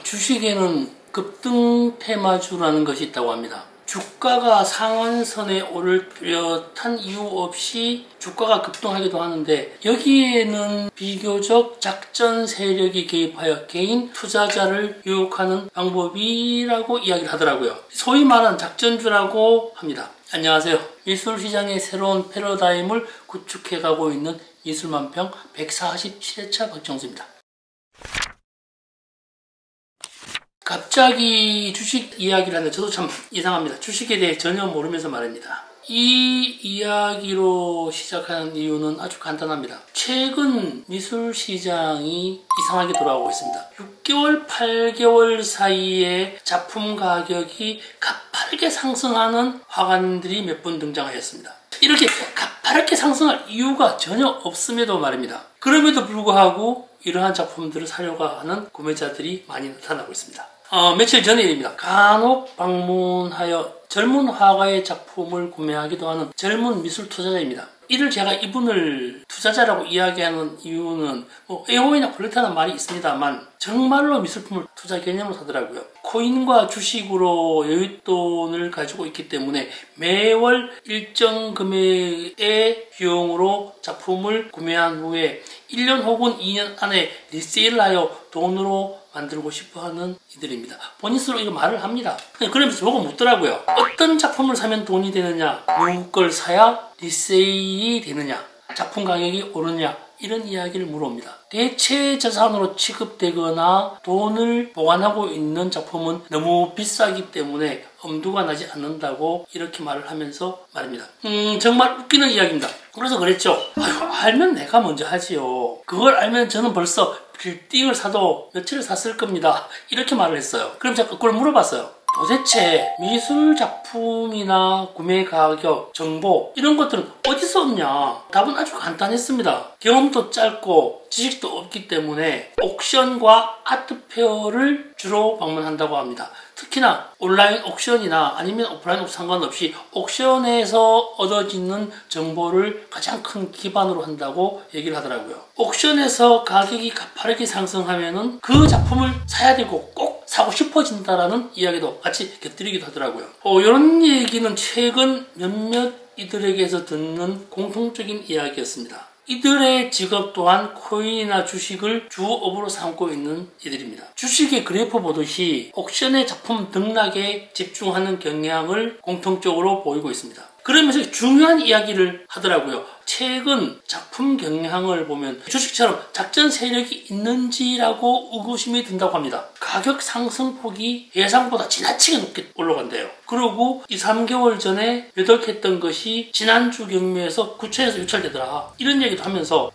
주식에는 급등 테마주라는 것이 있다고 합니다. 주가가 상한선에 오를 뚜렷한 이유 없이 주가가 급등하기도 하는데, 여기에는 비교적 작전 세력이 개입하여 개인 투자자를 유혹하는 방법이라고 이야기를 하더라고요. 소위 말하는 작전주라고 합니다. 안녕하세요. 미술시장의 새로운 패러다임을 구축해가고 있는 미술만평 147회차 박정수입니다. 갑자기 주식 이야기를 하는데 저도 참 이상합니다. 주식에 대해 전혀 모르면서 말입니다. 이 이야기로 시작하는 이유는 아주 간단합니다. 최근 미술시장이 이상하게 돌아오고 있습니다. 6개월, 8개월 사이에 작품 가격이 가파르게 상승하는 화가들이 몇 분 등장하였습니다. 이렇게 가파르게 상승할 이유가 전혀 없음에도 말입니다. 그럼에도 불구하고 이러한 작품들을 사려고 하는 구매자들이 많이 나타나고 있습니다. 며칠 전의 일입니다. 간혹 방문하여 젊은 화가의 작품을 구매하기도 하는 젊은 미술 투자자입니다. 이를 제가 이분을 투자자라고 이야기하는 이유는 에어이나 콜렉터라는 말이 있습니다만 정말로 미술품을 투자 개념으로 사더라고요. 코인과 주식으로 여윳돈을 가지고 있기 때문에 매월 일정 금액의 비용으로 작품을 구매한 후에 1년 혹은 2년 안에 리세일을 하여 돈으로 만들고 싶어하는 이들입니다. 본인 스스로 이거 말을 합니다. 그러면서 보고 묻더라고요. 어떤 작품을 사면 돈이 되느냐, 누구 걸 사야 리세일이 되느냐, 작품 가격이 오르느냐, 이런 이야기를 물어봅니다. 대체 자산으로 취급되거나 돈을 보관하고 있는 작품은 너무 비싸기 때문에 엄두가 나지 않는다고 이렇게 말을 하면서 말입니다. 정말 웃기는 이야기입니다. 그래서 그랬죠. 알면 내가 먼저 하지요. 그걸 알면 저는 벌써 빌딩을 사도 며칠을 샀을 겁니다. 이렇게 말을 했어요. 그럼 제가 그걸 물어봤어요. 도대체 미술 작품이나 구매 가격, 정보 이런 것들은 어디서 얻냐? 답은 아주 간단했습니다. 경험도 짧고 지식도 없기 때문에 옥션과 아트페어를 주로 방문한다고 합니다. 특히나 온라인 옥션이나 아니면 오프라인 옥션 상관없이 옥션에서 얻어지는 정보를 가장 큰 기반으로 한다고 얘기를 하더라고요. 옥션에서 가격이 가파르게 상승하면은 그 작품을 사야 되고 꼭 사고 싶어진다라는 이야기도 같이 곁들이기도 하더라고요. 이런 얘기는 최근 몇몇 이들에게서 듣는 공통적인 이야기였습니다. 이들의 직업 또한 코인이나 주식을 주업으로 삼고 있는 이들입니다. 주식의 그래프 보듯이 옥션의 작품 등락에 집중하는 경향을 공통적으로 보이고 있습니다. 그러면서 중요한 이야기를 하더라고요. 최근 작품 경향을 보면 주식처럼 작전 세력이 있는지라고 의구심이 든다고 합니다. 가격 상승폭이 예상보다 지나치게 높게 올라간대요. 그리고 2-3개월 전에 매덕했던 것이 지난주 경매에서 9천에서 유찰되더라. 이런 얘기도 하면서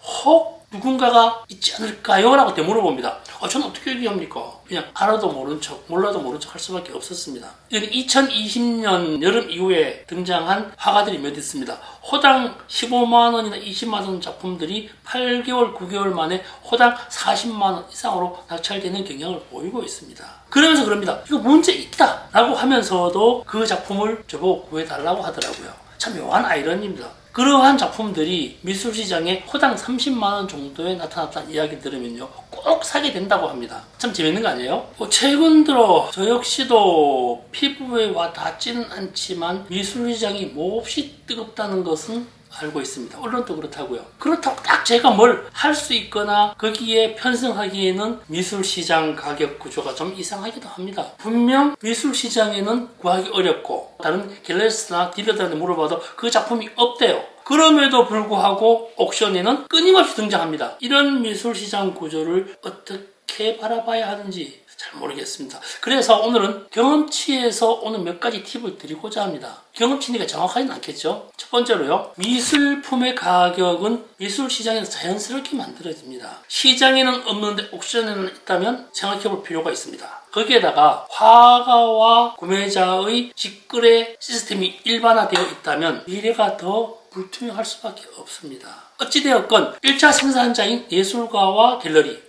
누군가가 있지 않을까요? 라고 되물어봅니다. 저는 어떻게 얘기합니까? 그냥 알아도 모른 척, 몰라도 모른 척 할 수밖에 없었습니다. 이건 2020년 여름 이후에 등장한 화가들이 몇 있습니다. 호당 15만원이나 20만원 작품들이 8개월, 9개월 만에 호당 40만원 이상으로 낙찰되는 경향을 보이고 있습니다. 그러면서 그럽니다. 이거 문제 있다! 라고 하면서도 그 작품을 저보고 구해달라고 하더라고요. 참 묘한 아이러니입니다. 그러한 작품들이 미술시장에 호당 30만원 정도에 나타났다는 이야기 들으면요 꼭 사게 된다고 합니다. 참 재밌는 거 아니에요? 최근 들어 저 역시도 피부에 와 닿지는 않지만 미술시장이 몹시 뜨겁다는 것은 알고 있습니다. 언론도 그렇다고요. 그렇다고 딱 제가 뭘 할 수 있거나 거기에 편승하기에는 미술시장 가격 구조가 좀 이상하기도 합니다. 분명 미술시장에는 구하기 어렵고 다른 갤러리스트나 딜러들한테 물어봐도 그 작품이 없대요. 그럼에도 불구하고 옥션에는 끊임없이 등장합니다. 이런 미술시장 구조를 어떻게 바라봐야 하는지 잘 모르겠습니다. 그래서 오늘은 경험치에서 오늘 몇 가지 팁을 드리고자 합니다. 경험치니까 정확하진 않겠죠? 첫 번째로요. 미술품의 가격은 미술시장에서 자연스럽게 만들어집니다. 시장에는 없는데 옥션에는 있다면 생각해볼 필요가 있습니다. 거기에다가 화가와 구매자의 직거래 시스템이 일반화되어 있다면 미래가 더 불투명할 수밖에 없습니다. 어찌되었건 1차 생산자인 예술가와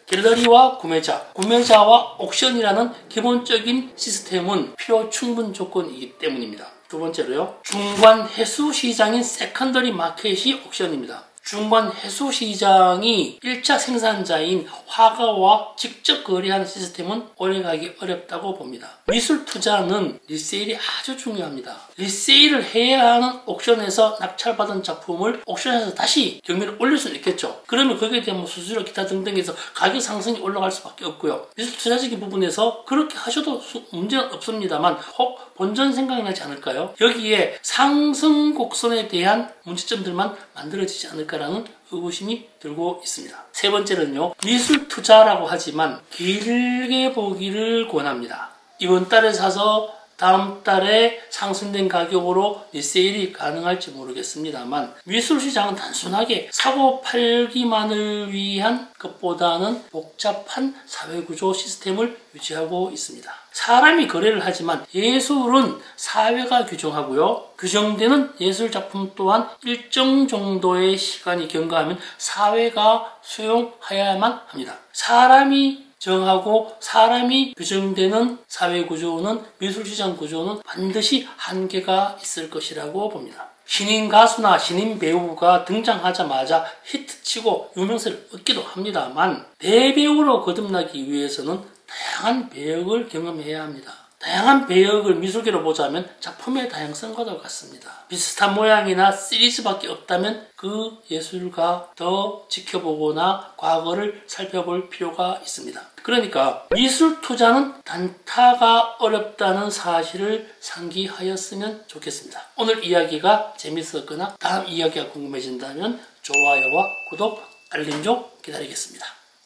갤러리와 구매자, 구매자와 옥션이라는 기본적인 시스템은 필요 충분 조건이기 때문입니다. 두 번째로요. 중간 해수 시장인 세컨더리 마켓이 옥션입니다. 중간 해수 시장이 1차 생산자인 화가와 직접 거래하는 시스템은 오래가기 어렵다고 봅니다. 미술 투자는 리세일이 아주 중요합니다. 리세일을 해야 하는 옥션에서 낙찰받은 작품을 옥션에서 다시 경매를 올릴 수는 있겠죠. 그러면 거기에 대한 수수료 기타 등등에서 가격 상승이 올라갈 수밖에 없고요. 미술 투자적인 부분에서 그렇게 하셔도 문제는 없습니다만 혹 본전 생각이 나지 않을까요? 여기에 상승 곡선에 대한 문제점들만 만들어지지 않을까라는 의구심이 들고 있습니다. 세 번째는요, 미술 투자라고 하지만 길게 보기를 권합니다. 이번 달에 사서 다음 달에 상승된 가격으로 리세일이 가능할지 모르겠습니다만 미술시장은 단순하게 사고 팔기만을 위한 것보다는 복잡한 사회구조 시스템을 유지하고 있습니다. 사람이 거래를 하지만 예술은 사회가 규정하고요. 규정되는 예술작품 또한 일정 정도의 시간이 경과하면 사회가 수용하여야만 합니다. 사람이 정하고 사람이 규정되는 사회구조는 미술시장 구조는 반드시 한계가 있을 것이라고 봅니다. 신인 가수나 신인 배우가 등장하자마자 히트치고 유명세를 얻기도 합니다만 대배우로 거듭나기 위해서는 다양한 배역을 경험해야 합니다. 다양한 배역을 미술계로 보자면 작품의 다양성과도 같습니다. 비슷한 모양이나 시리즈밖에 없다면 그 예술가 더 지켜보거나 과거를 살펴볼 필요가 있습니다. 그러니까 미술 투자는 단타가 어렵다는 사실을 상기하였으면 좋겠습니다. 오늘 이야기가 재밌었거나 다음 이야기가 궁금해진다면 좋아요와 구독, 알림좀 기다리겠습니다.